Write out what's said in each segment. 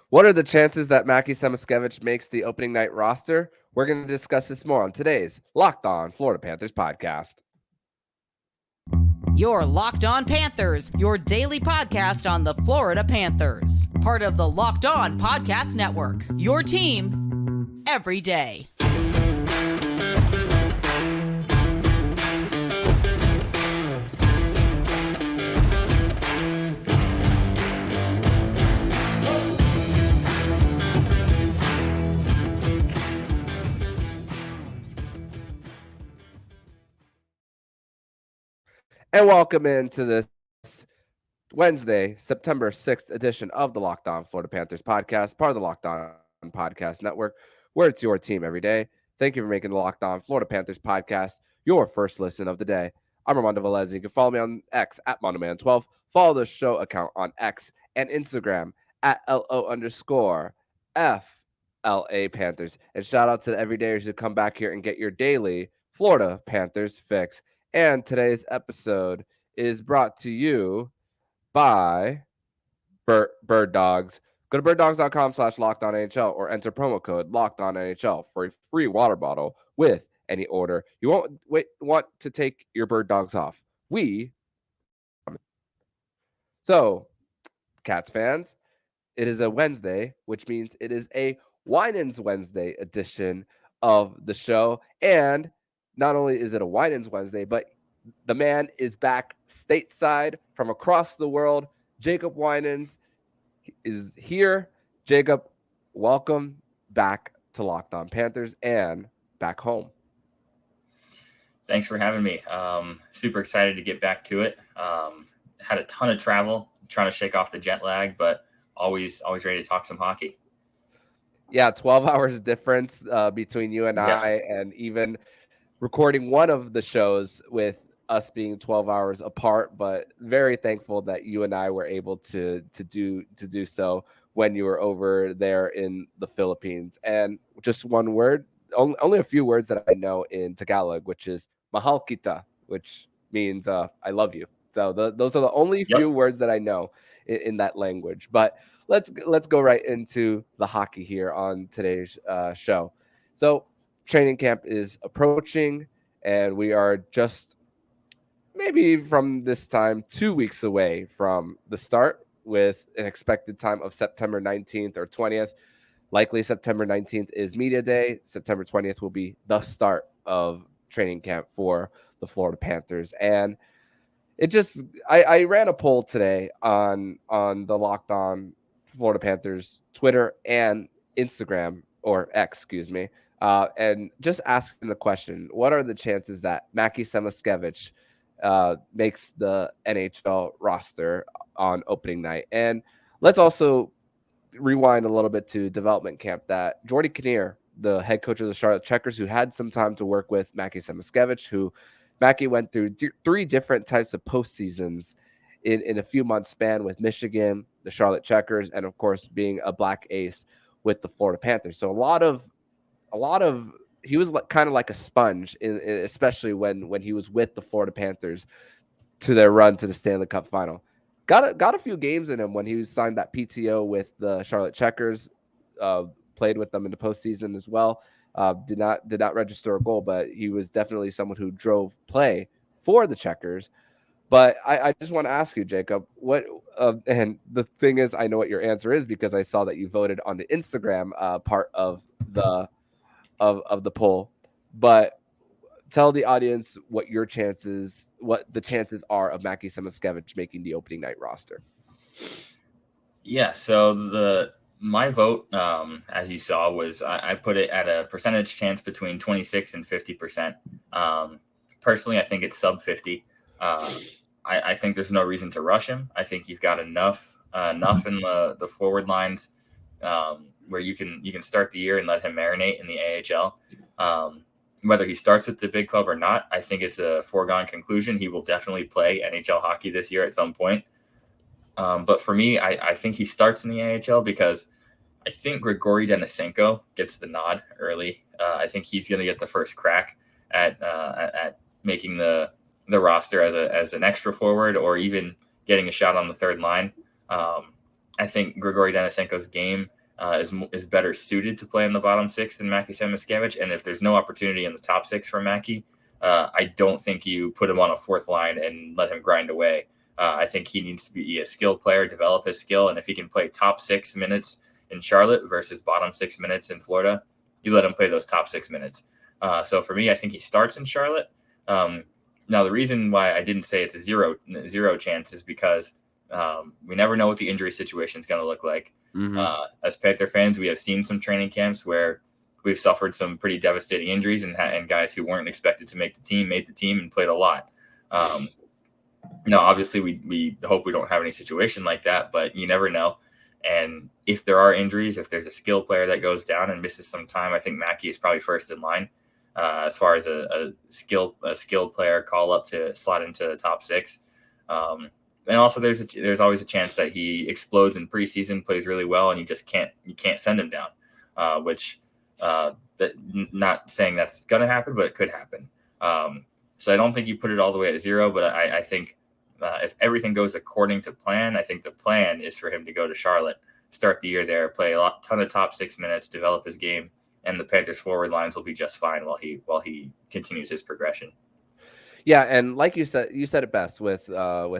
What are the chances that Mackie Samoskevich makes the opening night roster? We're going to discuss this more on today's Locked On Florida Panthers podcast. Your Locked On Panthers, your daily podcast on the Florida Panthers. Part of the Locked On Podcast Network. Your team every day. And welcome into this Wednesday, September 6th edition of the Locked On Florida Panthers podcast, part of the Locked On Podcast Network, where it's your team every day. Thank you for making the Locked On Florida Panthers podcast your first listen of the day. I'm Armando Velez. You can follow me on X at MondoMan12. Follow the show account on X and Instagram at LO_FLA Panthers. And shout out to the everydayers who come back here and get your daily Florida Panthers fix. And today's episode is brought to you by Birddogs. Go to birddogs.com/lockedonnhl or enter promo code LockedOnNHL for a free water bottle with any order. You won't want to take your bird dogs off. So, Cats fans, it is a Wednesday, which means it is a Winans Wednesday edition of the show. And not only is it a Winans Wednesday, but the man is back stateside from across the world. Jacob Winans is here. Jacob, welcome back to Locked On Panthers and back home. Thanks for having me. Super excited to get back to it. Had a ton of travel, trying to shake off the jet lag, but always ready to talk some hockey. Yeah, 12 hours difference between you and I, and even recording one of the shows with us being 12 hours apart, but very thankful that you and I were able to do so when you were over there in the Philippines. And just one word, only a few words that I know in Tagalog, which is mahal kita, which means I love you. So those are the only few words that I know in that language. But let's go right into the hockey here on today's show. So training camp is approaching, and we are just maybe from this time 2 weeks away from the start, with an expected time of September 19th or 20th. Likely September 19th is media day. September 20th will be the start of training camp for the Florida Panthers. And it just, I ran a poll today on the Locked On Florida Panthers Twitter and Instagram, or X, excuse me, and just asking the question: what are the chances that Mackie Samoskevich makes the NHL roster on opening night? And let's also rewind a little bit to development camp, that Jordy Kinnear, the head coach of the Charlotte Checkers, who had some time to work with Mackie Samoskevich, who Mackie went through three different types of postseasons in a few months span with Michigan, the Charlotte Checkers, and of course being a black ace with the Florida Panthers. So a lot of he was kind of like a sponge, especially when he was with the Florida Panthers to their run to the Stanley Cup final. Got a few games in him when he signed that PTO with the Charlotte Checkers. Played with them in the postseason as well. Did not register a goal, but he was definitely someone who drove play for the Checkers. But I just want to ask you, Jacob, what and the thing is, I know what your answer is because I saw that you voted on the Instagram part of the poll. But tell the audience what the chances are of Mackie Samoskevich making the opening night roster. Yeah, so my vote, as you saw, was I put it at a percentage chance between 26 and 50%. Personally, I think it's sub 50. I think there's no reason to rush him. I think you've got enough in the forward lines where you can start the year and let him marinate in the AHL. Whether he starts with the big club or not, I think it's a foregone conclusion. He will definitely play NHL hockey this year at some point. But for me, I think he starts in the AHL because I think Grigory Denisenko gets the nod early. I think he's going to get the first crack at making the roster as an extra forward, or even getting a shot on the third line. I think Grigory Denisenko's game is better suited to play in the bottom six than Mackie Samoskevich. And if there's no opportunity in the top six for Mackie, I don't think you put him on a fourth line and let him grind away. I think he needs to be a skilled player, develop his skill, and if he can play top 6 minutes in Charlotte versus bottom 6 minutes in Florida, you let him play those top 6 minutes. So for me, I think he starts in Charlotte. Now, the reason why I didn't say it's a zero chance is because we never know what the injury situation is going to look like. As Panther fans, we have seen some training camps where we've suffered some pretty devastating injuries, and guys who weren't expected to make the team made the team and played a lot. Obviously, we hope we don't have any situation like that, but you never know. And if there are injuries, if there's a skill player that goes down and misses some time, I think Mackie is probably first in line as far as a skilled player call up to slot into the top 6. And also, there's always a chance that he explodes in preseason, plays really well, and you can't send him down. Not saying that's going to happen, but it could happen. So I don't think you put it all the way at 0, but I think if everything goes according to plan, I think the plan is for him to go to Charlotte, start the year there, play ton of top 6 minutes, develop his game, and the Panthers forward lines will be just fine while he continues his progression. Yeah, and like you said it best with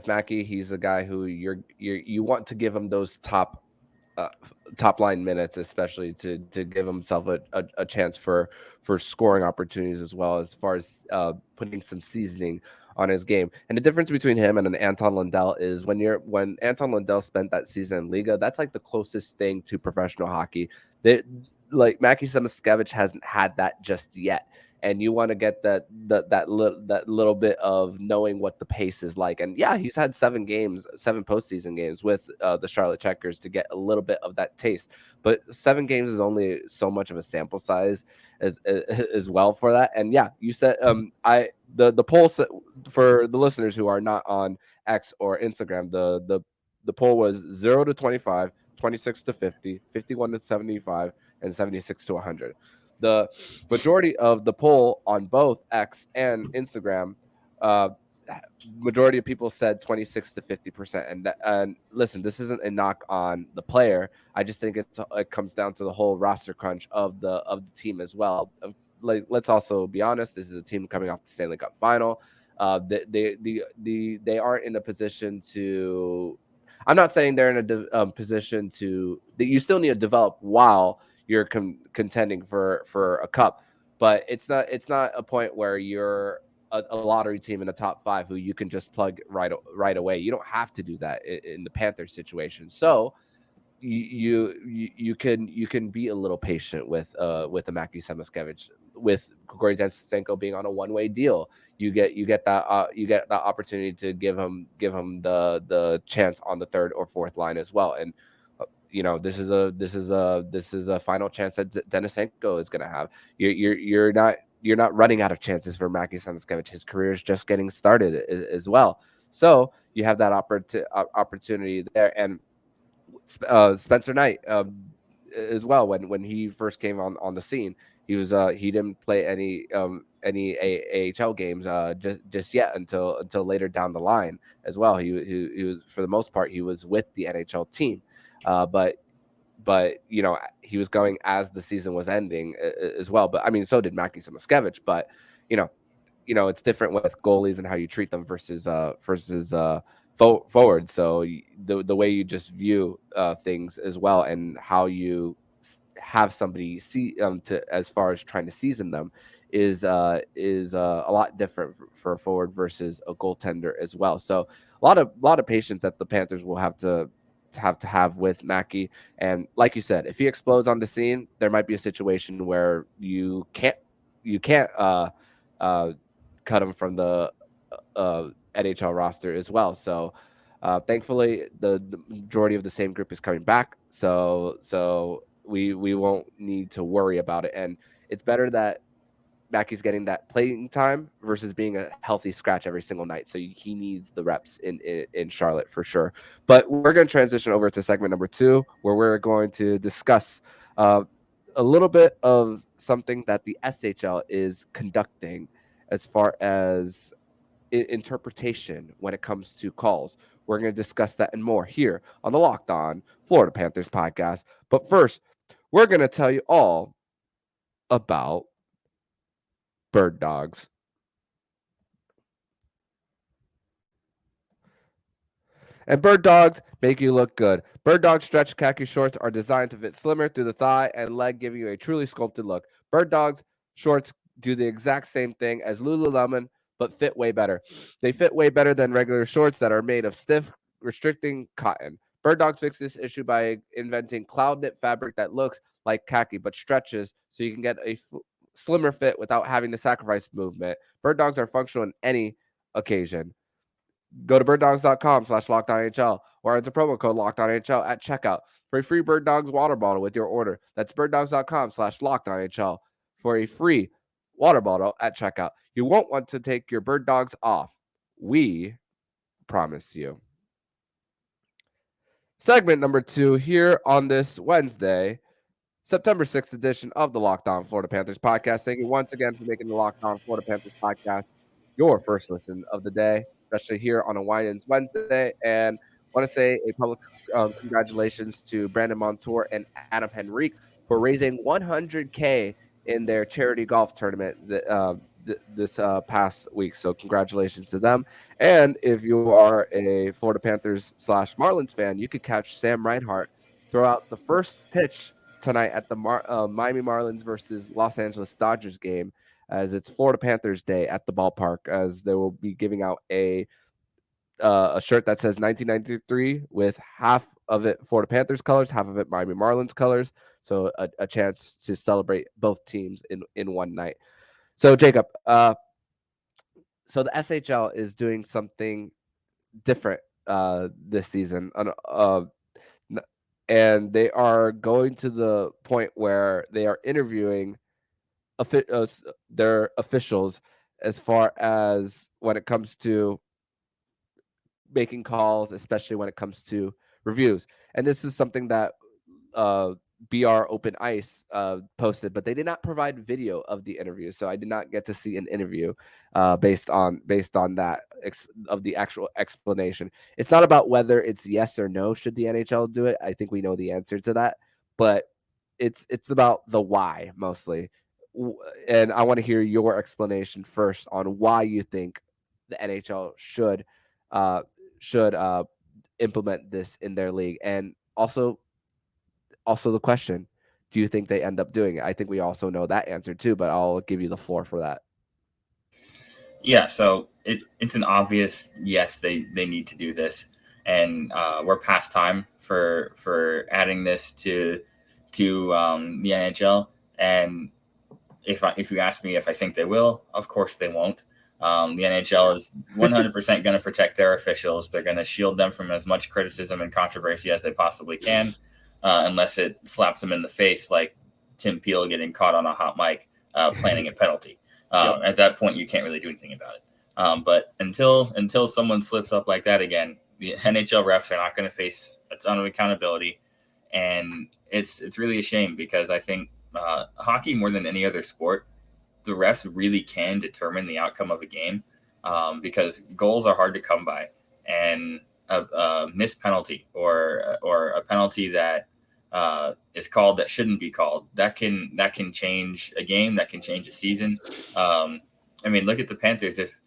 Mackie. He's a guy who you want to give him those top line minutes, especially to give himself a chance for scoring opportunities, as well as far as putting some seasoning on his game. And the difference between him and an Anton Lundell is when Anton Lundell spent that season in Liga, that's like the closest thing to professional hockey. Like Mackie Samoskevich hasn't had that just yet. And you want to get that little bit of knowing what the pace is like. And yeah, he's had 7 postseason games with the Charlotte Checkers to get a little bit of that taste. But 7 games is only so much of a sample size as well for that. And yeah, you said the poll for the listeners who are not on X or Instagram, the poll was 0 to 25, 26 to 50, 51 to 75, and 76 to 100. The majority of the poll on both X and Instagram, majority of people said 26 to 50%. And listen, this isn't a knock on the player. I just think it comes down to the whole roster crunch of the team as well. Like, let's also be honest. This is a team coming off the Stanley Cup final. They aren't in a position to. I'm not saying they're in a position to. That you still need to develop while you're contending for a cup, but it's not a point where you're a lottery team in the top 5 who you can just plug right away. You don't have to do that in the Panthers situation. So you can be a little patient with the Mackie Samoskevich, with Grigory Denisenko being on a one-way deal. You get that opportunity to give him the chance on the third or fourth line as well. And this is a final chance that Denisenko is going to have. You're not running out of chances for Mackie Samoskevich. His career is just getting started as well. So you have that opportunity there. And Spencer Knight as well. When he first came on the scene, he didn't play any AHL games just yet until later down the line as well. He was, for the most part, he was with the NHL team. But he was going as the season was ending as well. But I mean, so did Mackie Samoskevich. But it's different with goalies and how you treat them versus forward. So the way you just view things as well, and how you have somebody see to as far as trying to season them is a lot different for a forward versus a goaltender as well. So a lot of patience that the Panthers will have to with Mackie. And like you said, if he explodes on the scene, there might be a situation where you can't cut him from the NHL roster as well. So thankfully the majority of the same group is coming back, so we won't need to worry about it. And it's better that Mackie's getting that playing time versus being a healthy scratch every single night. So he needs the reps in Charlotte for sure. But we're going to transition over to segment number 2, where we're going to discuss a little bit of something that the SHL is conducting as far as interpretation when it comes to calls. We're going to discuss that and more here on the Locked On Florida Panthers podcast. But first, we're going to tell you all about Birddogs. And Birddogs make you look good. Birddogs stretch khaki shorts are designed to fit slimmer through the thigh and leg, giving you a truly sculpted look. Birddogs shorts do the exact same thing as Lululemon, but fit way better. They fit way better than regular shorts that are made of stiff, restricting cotton. Birddogs fixed this issue by inventing cloud knit fabric that looks like khaki but stretches so you can get a slimmer fit without having to sacrifice movement. Birddogs are functional in any occasion. Go to birddogs.com/LockedOnNHL or enter promo code LockedOnNHL at checkout for a free Bird Dogs water bottle with your order. That's birddogs.com/LockedOnNHL for a free water bottle at checkout. You won't want to take your Bird Dogs off. We promise you. Segment number 2 here on this Wednesday, September 6th edition of the Locked On Florida Panthers podcast. Thank you once again for making the Locked On Florida Panthers podcast your first listen of the day, especially here on a Wine-Ins Wednesday. And I want to say a public congratulations to Brandon Montour and Adam Henrique for raising $100K in their charity golf tournament this past week. So congratulations to them. And if you are a Florida Panthers / Marlins fan, you could catch Sam Reinhart throw out the first pitch tonight at the Miami Marlins versus Los Angeles Dodgers game, as it's Florida Panthers Day at the ballpark, as they will be giving out a shirt that says 1993 with half of it Florida Panthers colors, half of it Miami Marlins colors. So a chance to celebrate both teams in one night. So Jacob, so the SHL is doing something different this season. And they are going to the point where they are interviewing their officials as far as when it comes to making calls, especially when it comes to reviews. And this is something that BR Open Ice posted, but they did not provide video of the interview, so I did not get to see an interview based on that of the actual explanation. It's not about whether it's yes or no should the NHL do it. I think we know the answer to that, but it's about the why mostly. And I want to hear your explanation first on why you think the NHL should implement this in their league, and also the question, do you think they end up doing it? I think we also know that answer too, but I'll give you the floor for that. Yeah, so it's an obvious yes, they need to do this, and we're past time for adding this to the NHL. And if you ask me if I think they will, of course they won't. The NHL is 100% going to protect their officials. They're going to shield them from as much criticism and controversy as they possibly can, unless it slaps them in the face, like Tim Peel getting caught on a hot mic planning a penalty. At that point, you can't really do anything about it. But until someone slips up like that again, the NHL refs are not going to face a ton of accountability, and it's really a shame, because I think hockey, more than any other sport, the refs really can determine the outcome of a game, because goals are hard to come by, and a missed penalty or a penalty that is called that shouldn't be called, that can change a game, that can change a season. I mean, look at the Panthers. If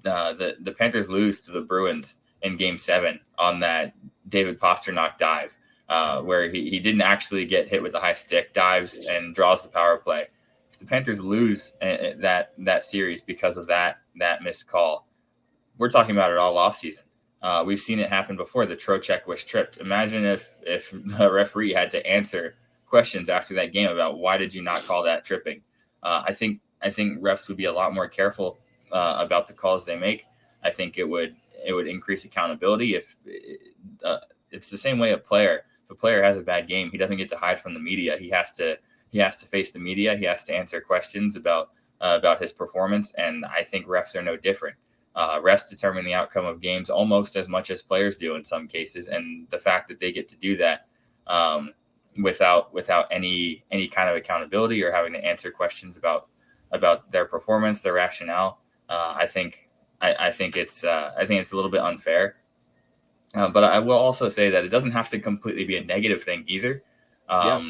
the Panthers lose to the Bruins in Game 7 on that David Pastrnak dive, where he didn't actually get hit with the high stick, dives and draws the power play. If the Panthers lose that series because of that missed call, we're talking about it all offseason. We've seen it happen before. The Trocheck was tripped. Imagine if the referee had to answer questions after that game about why did you not call that tripping. I think refs would be a lot more careful about the calls they make. I think it would increase accountability. If it's the same way a player. If a player has a bad game, he doesn't get to hide from the media. He has to face the media. He has to answer questions about his performance. And I think refs are no different. Refs determine the outcome of games almost as much as players do in some cases, and the fact that they get to do that without any kind of accountability or having to answer questions about their performance, their rationale, I think it's a little bit unfair. But I will also say that it doesn't have to completely be a negative thing either. Yes.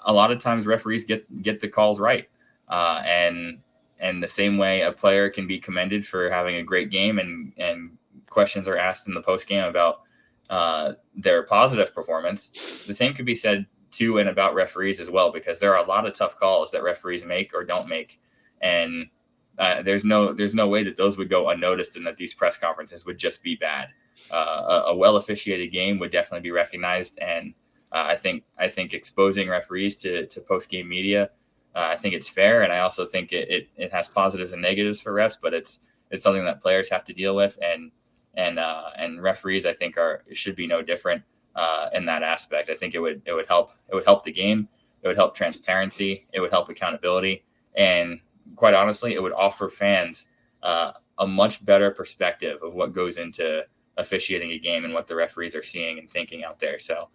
A lot of times referees get the calls right, and the same way a player can be commended for having a great game, and questions are asked in the post game about their positive performance. The same could be said to and about referees as well, because there are a lot of tough calls that referees make or don't make, and there's no way that those would go unnoticed and that these press conferences would just be bad. A well officiated game would definitely be recognized, and I think exposing referees to post game media, I think it's fair, and I also think it has positives and negatives for refs, but it's something that players have to deal with, and referees I think should be no different in that aspect. I think it would help the game, it would help transparency, it would help accountability, and quite honestly, it would offer fans a much better perspective of what goes into officiating a game and what the referees are seeing and thinking out there. So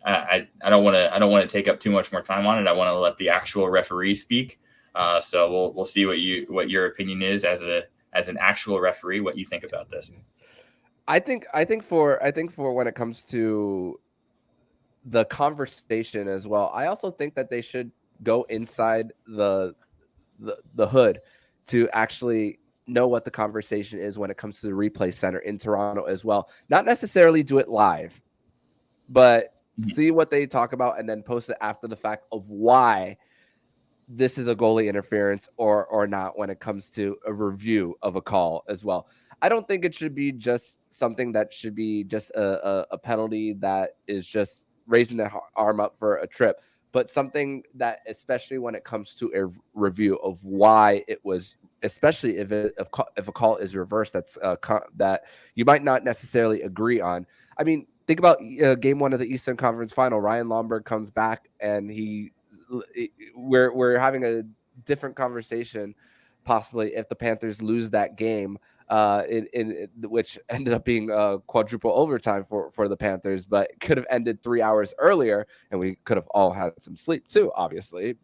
I don't want to take up too much more time on it. I want to let the actual referee speak. So we'll see what your opinion is as an actual referee, what you think about this. I think for when it comes to the conversation as well, I also think that they should go inside the hood to actually know what the conversation is when it comes to the replay center in Toronto as well. Not necessarily do it live, but see what they talk about and then post it after the fact of why this is a goalie interference or not when it comes to a review of a call as well. I don't think it should be just something that should be just a penalty that is just raising the arm up for a trip, but something that, especially when it comes to a review of why it was, especially if a call is reversed, that's that you might not necessarily agree on. I mean, think about game one of the Eastern Conference Final. Ryan Lomberg comes back and we're having a different conversation possibly if the Panthers lose that game, in which ended up being quadruple overtime for the Panthers, but could have ended 3 hours earlier, and we could have all had some sleep too, obviously,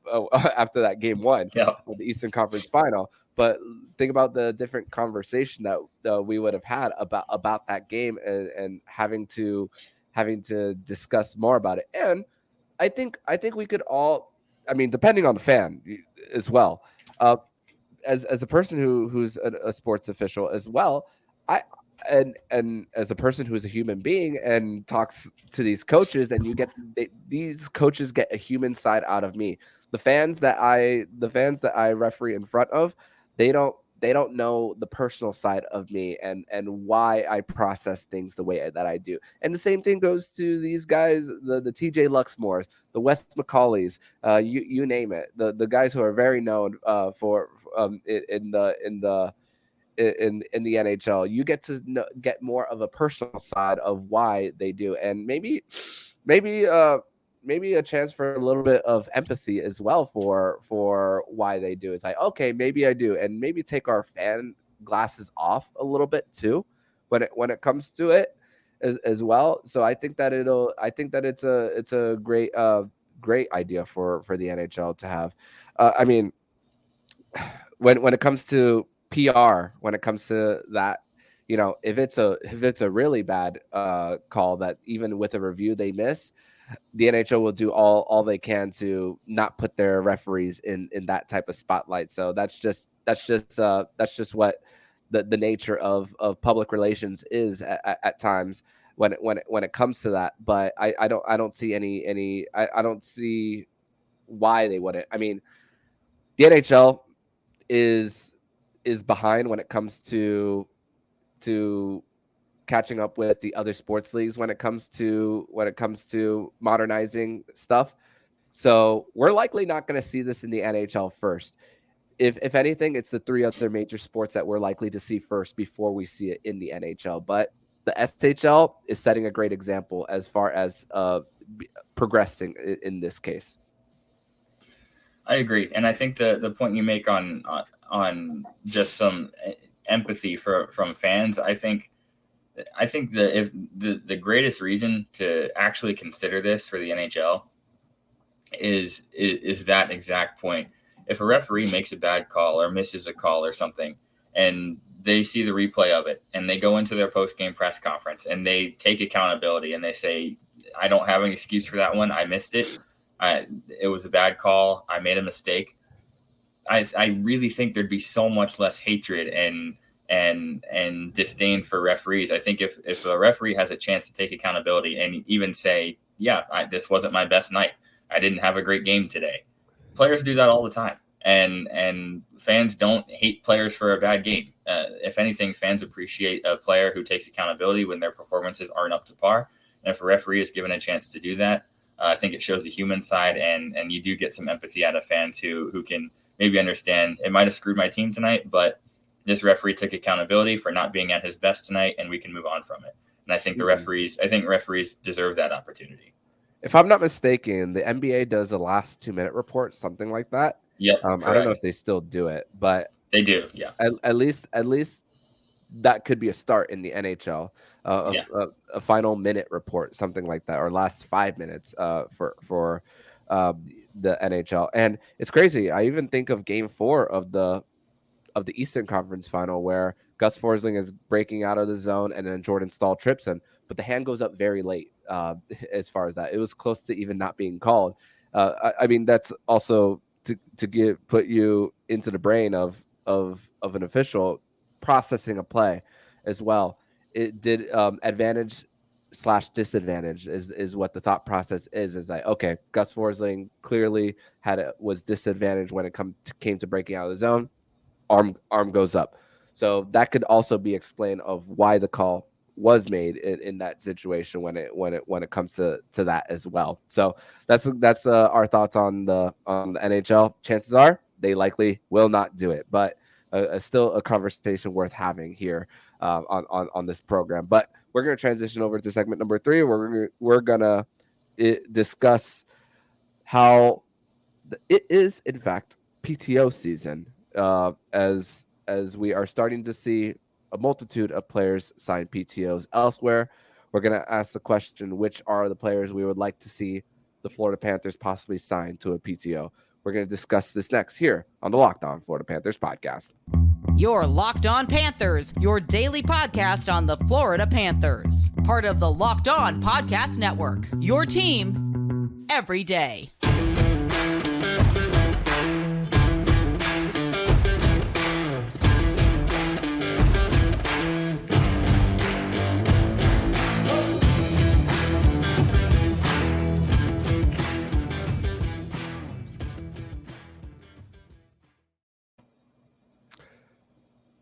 after that game one of the Eastern Conference Final. But think about the different conversation that we would have had about that game, and having to discuss more about it. And I think we could all, I mean, depending on the fan as well. As a person who's a sports official as well, I and as a person who's a human being and talks to these coaches, and these coaches get a human side out of me. The fans that I referee in front of, they don't know the personal side of me and why I process things the way that I do. And the same thing goes to these guys, the TJ Luxmores, the Wes McCaulays, you name it, the guys who are very known for in the NHL. You get to get more of a personal side of why they do, and maybe a chance for a little bit of empathy as well for why they do. It's like, okay, maybe I do, and maybe take our fan glasses off a little bit too when it comes to it as well. So I think that it's a great idea for the NHL to have. I mean, when it comes to PR, when it comes to that, if it's a really bad call that even with a review they miss, the NHL will do all they can to not put their referees in that type of spotlight. So that's just what the nature of public relations is at times when it comes to that. But I don't see I don't see why they wouldn't. I mean, the NHL is behind when it comes to catching up with the other sports leagues when it comes to modernizing stuff. So we're likely not going to see this in the NHL first. If anything, it's the three other major sports that we're likely to see first before we see it in the NHL. But the SHL is setting a great example as far as progressing in this case. I agree, and I think the point you make on just some empathy from fans, I think if the greatest reason to actually consider this for the NHL is that exact point. If a referee makes a bad call or misses a call or something, and they see the replay of it, and they go into their post-game press conference and they take accountability and they say, I don't have an excuse for that one. I missed it. It was a bad call. I made a mistake. I really think there'd be so much less hatred and disdain for referees. I think if a referee has a chance to take accountability and even say, yeah, this wasn't my best night, I didn't have a great game today. Players do that all the time. And fans don't hate players for a bad game. If anything, fans appreciate a player who takes accountability when their performances aren't up to par. And if a referee is given a chance to do that, I think it shows the human side, and you do get some empathy out of fans who can maybe understand it might have screwed my team tonight, but this referee took accountability for not being at his best tonight, and we can move on from it. And I think referees deserve that opportunity. If I'm not mistaken, the NBA does a last 2-minute report, something like that. Yep. I don't know if they still do it, but they do. Yeah. At least that could be a start in the NHL. A final minute report, something like that, or last 5 minutes for the NHL. And it's crazy. I even think of Game 4 of the Eastern Conference Final, where Gus Forsling is breaking out of the zone, and then Jordan Staal trips him, but the hand goes up very late. As far as that, it was close to even not being called. I mean, that's also to put you into the brain of an official processing a play as well. It did advantage / disadvantage is what the thought process is like, okay, Gus Forsling clearly was disadvantaged when it came to breaking out of the zone. Arm goes up. So that could also be explained of why the call was made in that situation when it comes to that as well. So that's our thoughts on the NHL. Chances are they likely will not do it, but still a conversation worth having here on this program. But we're going to transition over to segment number 3. We're gonna discuss how it is in fact PTO season, as we are starting to see a multitude of players sign PTOs elsewhere. We're going to ask the question, which are the players we would like to see the Florida Panthers possibly sign to a PTO? We're going to discuss this next here on the Locked On Florida Panthers podcast. Your Locked On Panthers, your daily podcast on the Florida Panthers. Part of the Locked On Podcast Network, your team every day.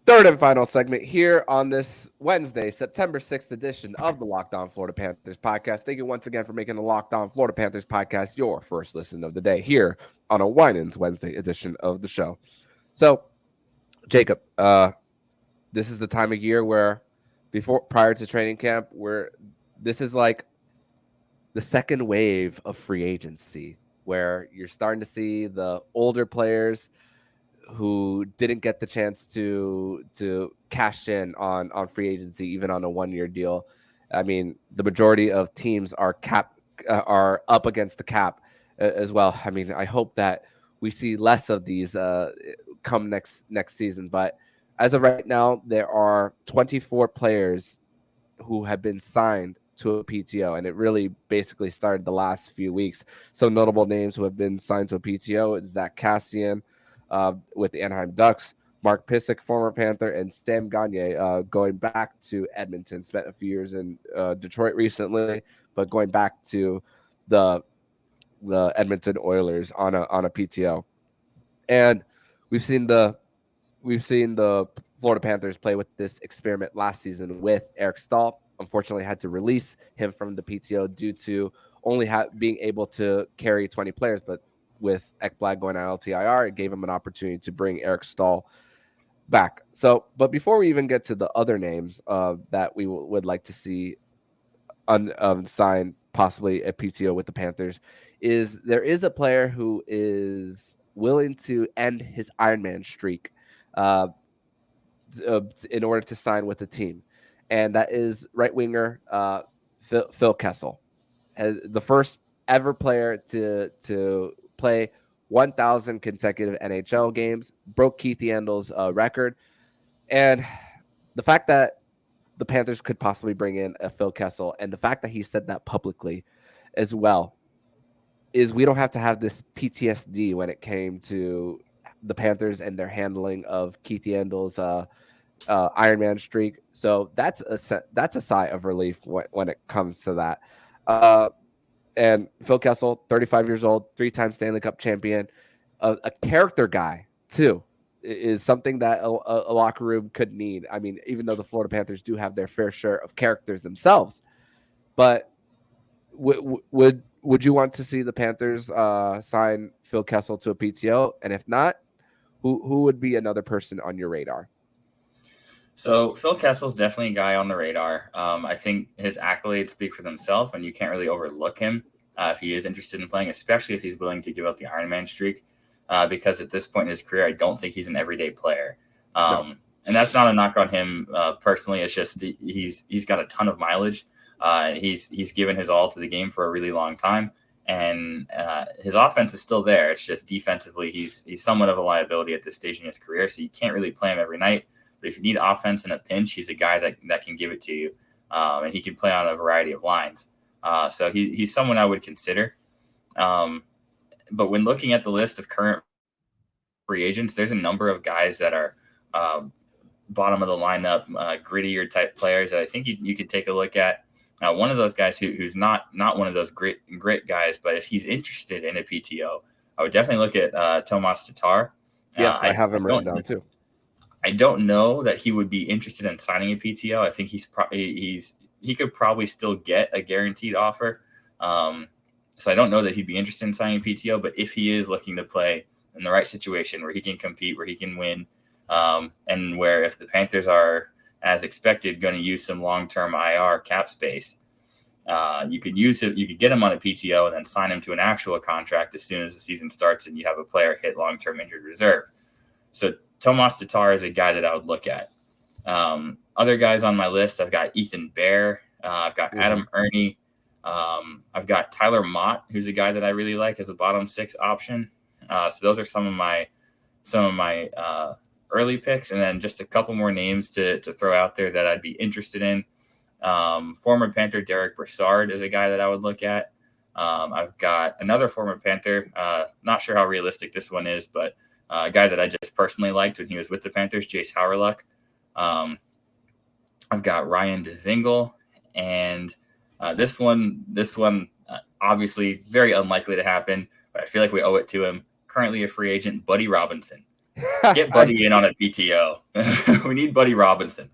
Third and final segment here on this Wednesday, September 6th edition of the Locked On Florida Panthers podcast. Thank you once again for making the Locked On Florida Panthers podcast your first listen of the day here on a Winans Wednesday edition of the show. So, Jacob, this is the time of year where prior to training camp, this is like the second wave of free agency, where you're starting to see the older players who didn't get the chance to cash in on free agency, even on a 1-year deal. I mean, the majority of teams are up against the cap as well. I mean, I hope that we see less of these come next season. But as of right now, there are 24 players who have been signed to a PTO, and it really basically started the last few weeks. Some notable names who have been signed to a PTO is Zach Kassian with the Anaheim Ducks, Mark Pysyk, former Panther, and Stan Gagne going back to Edmonton. Spent a few years in Detroit recently, but going back to the Edmonton Oilers on a PTO. And we've seen the Florida Panthers play with this experiment last season with Eric Staal. Unfortunately, had to release him from the PTO due to only being able to carry 20 players, but with Ekblad going on LTIR, it gave him an opportunity to bring Eric Staal back. So, but before we even get to the other names that we would like to see sign possibly a PTO with the Panthers, there is a player who is willing to end his Ironman streak in order to sign with the team, and that is right winger Phil Kessel, as the first ever player to play 1,000 consecutive NHL games, broke Keith Yandel's record. And the fact that the Panthers could possibly bring in a Phil Kessel, and the fact that he said that publicly as well, is we don't have to have this PTSD when it came to the Panthers and their handling of Keith Yandel's Iron Man streak. So that's a sigh of relief when it comes to that. And Phil Kessel, 35 years old, 3-time Stanley Cup champion, a character guy too, is something that a locker room could need. I mean, even though the Florida Panthers do have their fair share of characters themselves, but would you want to see the Panthers sign Phil Kessel to a PTO? And if not, who would be another person on your radar? So Phil Kessel's definitely a guy on the radar. I think his accolades speak for themselves, and you can't really overlook him if he is interested in playing, especially if he's willing to give up the Ironman streak. Because at this point in his career, I don't think he's an everyday player. No. And that's not a knock on him personally. It's just he's got a ton of mileage. He's given his all to the game for a really long time, and his offense is still there. It's just defensively, he's somewhat of a liability at this stage in his career. So you can't really play him every night. But if you need offense in a pinch, he's a guy that can give it to you, and he can play on a variety of lines. So he's someone I would consider. But when looking at the list of current free agents, there's a number of guys that are bottom of the lineup, grittier type players that I think you could take a look at. One of those guys who's not one of those grit guys, but if he's interested in a PTO, I would definitely look at Tomas Tatar. Yes, I have him written down too. I don't know that he would be interested in signing a PTO. I think he could probably still get a guaranteed offer. So I don't know that he'd be interested in signing a PTO, but if he is looking to play in the right situation where he can compete, where he can win, and where if the Panthers are, as expected, going to use some long-term IR cap space, you could use it. You could get him on a PTO and then sign him to an actual contract as soon as the season starts and you have a player hit long-term injured reserve. So Tomas Tatar is a guy that I would look at. Other guys on my list, I've got Ethan Bear. I've got Adam Ernie. I've got Tyler Mott, who's a guy that I really like as a bottom six option. So those are some of my early picks, and then just a couple more names to throw out there that I'd be interested in. Former Panther Derek Brassard is a guy that I would look at. I've got another former Panther. Not sure how realistic this one is, but a guy that I just personally liked when he was with the Panthers, Jace Howerluck. I've got Ryan DeZingle, and this one, obviously very unlikely to happen, but I feel like we owe it to him. Currently a free agent, Buddy Robinson. Get Buddy in on a PTO. We need Buddy Robinson.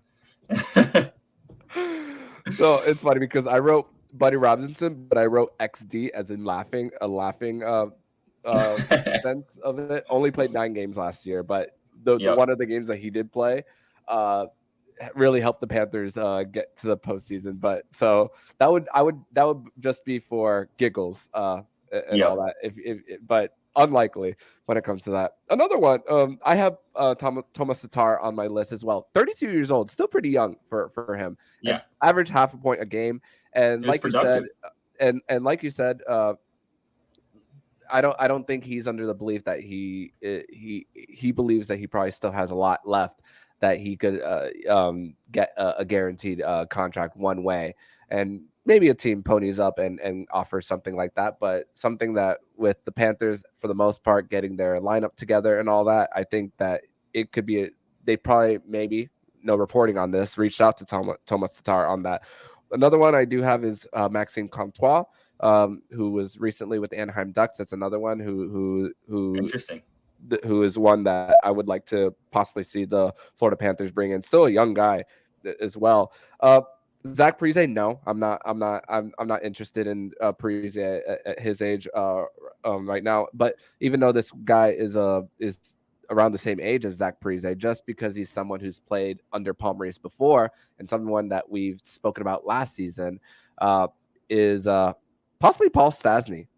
So it's funny because I wrote Buddy Robinson, but I wrote XD as in laughing, sense of it. Only played 9 games last year, but the one of the games that he did play really helped the Panthers get to the postseason. But so that would just be for giggles and all that. But unlikely when it comes to that. Another one, I have Tomas Tatar on my list as well. 32 years old, still pretty young for him. Yeah, and average half a point a game, and like productive. You said, and like you said, I don't think he's under the belief that he believes that he probably still has a lot left, that he could get a guaranteed contract one way, and maybe a team ponies up and offers something like that. But something that with the Panthers, for the most part, getting their lineup together and all that, I think that it could be they probably, maybe, no reporting on this, reached out to Tomas Tatar on that. Another one I do have is Maxime Comtois, who was recently with Anaheim Ducks. That's another one who interesting. Who is one that I would like to possibly see the Florida Panthers bring in. Still a young guy as well. Zach Parise, no, I'm not interested in Parise at his age right now. But even though this guy is around the same age as Zach Parise, just because he's someone who's played under Paul Maurice before and someone that we've spoken about last season, is possibly Paul Stastny,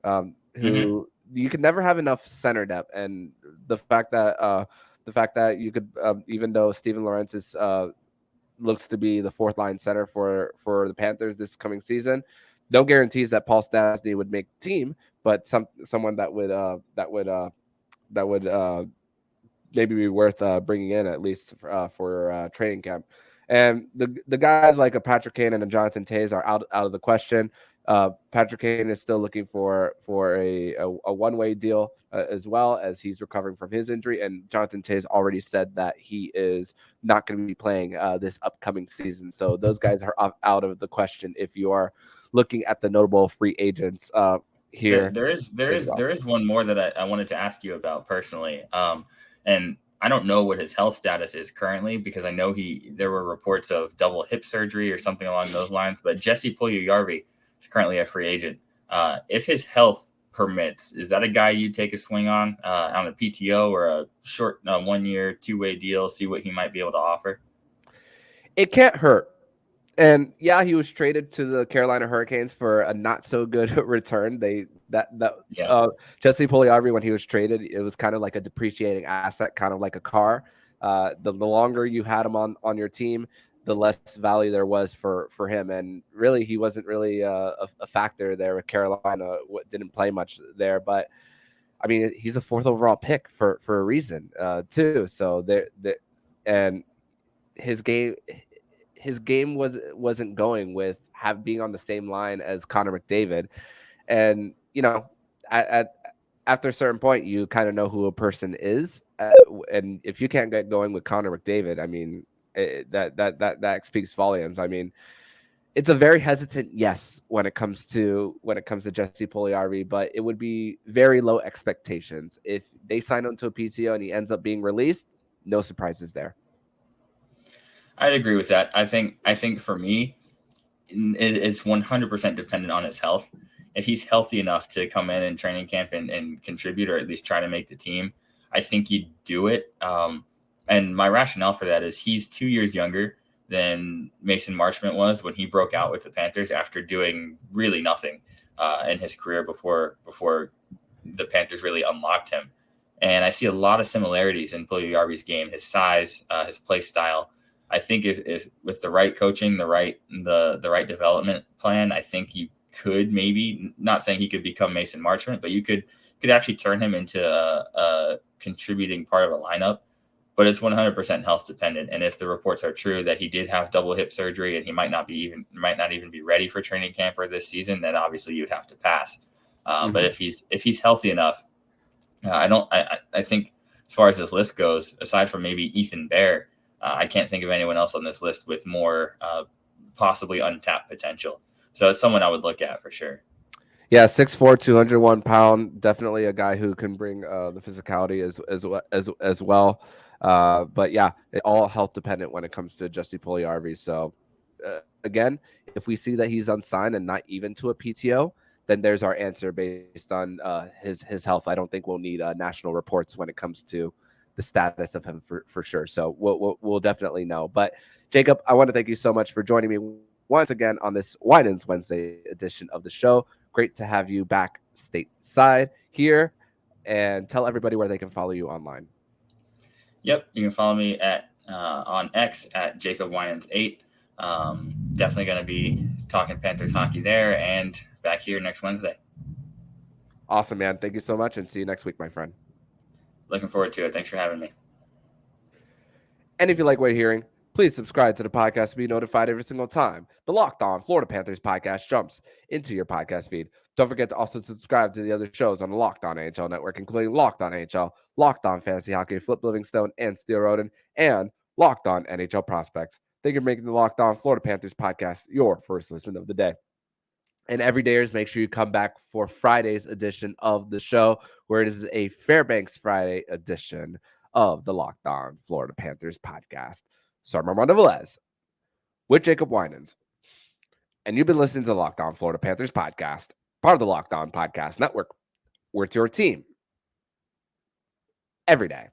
who you can never have enough center depth, and the fact that you could, even though Steven Lorentz is looks to be the fourth line center for the Panthers this coming season, no guarantees that Paul Stastny would make the team, but someone that would maybe be worth bringing in at least for training camp. And the guys like a Patrick Kane and a Jonathan Tays are out of the question. Patrick Kane is still looking for a one way deal as well as he's recovering from his injury. And Jonathan Tays already said that he is not going to be playing this upcoming season. So those guys are out of the question if you are looking at the notable free agents here. There is one more that I wanted to ask you about personally. And I don't know what his health status is currently because I know there were reports of double hip surgery or something along those lines. But Jesse Puljujarvi is currently a free agent. If his health permits, is that a guy you take a swing on a PTO or a short 1 year, 2-way deal, see what he might be able to offer? It can't hurt. And yeah, he was traded to the Carolina Hurricanes for a not so good return. Jesse Puljujarvi, when he was traded, it was kind of like a depreciating asset, kind of like a car. The longer you had him on your team, the less value there was for him. And really, he wasn't really a factor there with Carolina. Didn't play much there, but I mean, he's a 4th overall pick for a reason too. So and his game wasn't going with being on the same line as Connor McDavid. And, after a certain point, you kind of know who a person is. And if you can't get going with Connor McDavid, I mean, that speaks volumes. I mean, it's a very hesitant yes when it comes to Jesse Puljujarvi, but it would be very low expectations. If they sign him to a PTO and he ends up being released, no surprises there. I'd agree with that. I think for me, it's 100% dependent on his health. If he's healthy enough to come in training camp and contribute, or at least try to make the team, I think he'd do it. And my rationale for that is he's 2 years younger than Mason Marchment was when he broke out with the Panthers after doing really nothing in his career before the Panthers really unlocked him. And I see a lot of similarities in Puljujarvi's game, his size, his play style. I think if with the right coaching, the right development plan, I think you could maybe, not saying he could become Mason Marchment, but you could actually turn him into a contributing part of a lineup. But it's 100% health dependent. And if the reports are true that he did have double hip surgery and he might not even be ready for training camp for this season, then obviously you'd have to pass. But if he's healthy enough, I think as far as this list goes, aside from maybe Ethan Bear, I can't think of anyone else on this list with more possibly untapped potential. So it's someone I would look at for sure. Yeah, 6'4", 201 pound, definitely a guy who can bring the physicality as well. But yeah, all health dependent when it comes to Jesse Puljujarvi. So again, if we see that he's unsigned and not even to a PTO, then there's our answer based on his health. I don't think we'll need national reports when it comes to the status of him for sure. So we'll definitely know. But Jacob, I want to thank you so much for joining me once again on this Winans Wednesday edition of the show. Great to have you back stateside here, and tell everybody where they can follow you online. Yep, you can follow me at on X at JacobWinans8. Definitely going to be talking Panthers hockey there and back here next Wednesday. Awesome, man. Thank you so much, and see you next week, my friend. Looking forward to it. Thanks for having me. And if you like what you're hearing, please subscribe to the podcast to be notified every single time the Locked On Florida Panthers podcast jumps into your podcast feed. Don't forget to also subscribe to the other shows on the Locked On NHL network, including Locked On NHL, Locked On Fantasy Hockey, Flip Livingstone, and Steel Roden, and Locked On NHL Prospects. Thank you for making the Locked On Florida Panthers podcast your first listen of the day. And every dayers, make sure you come back for Friday's edition of the show, where it is a Fairbanks Friday edition of the Locked On Florida Panthers podcast. So I'm Armando Velez with Jacob Winans, and you've been listening to the Locked On Florida Panthers podcast, part of the Locked On Podcast Network. We're your team every day.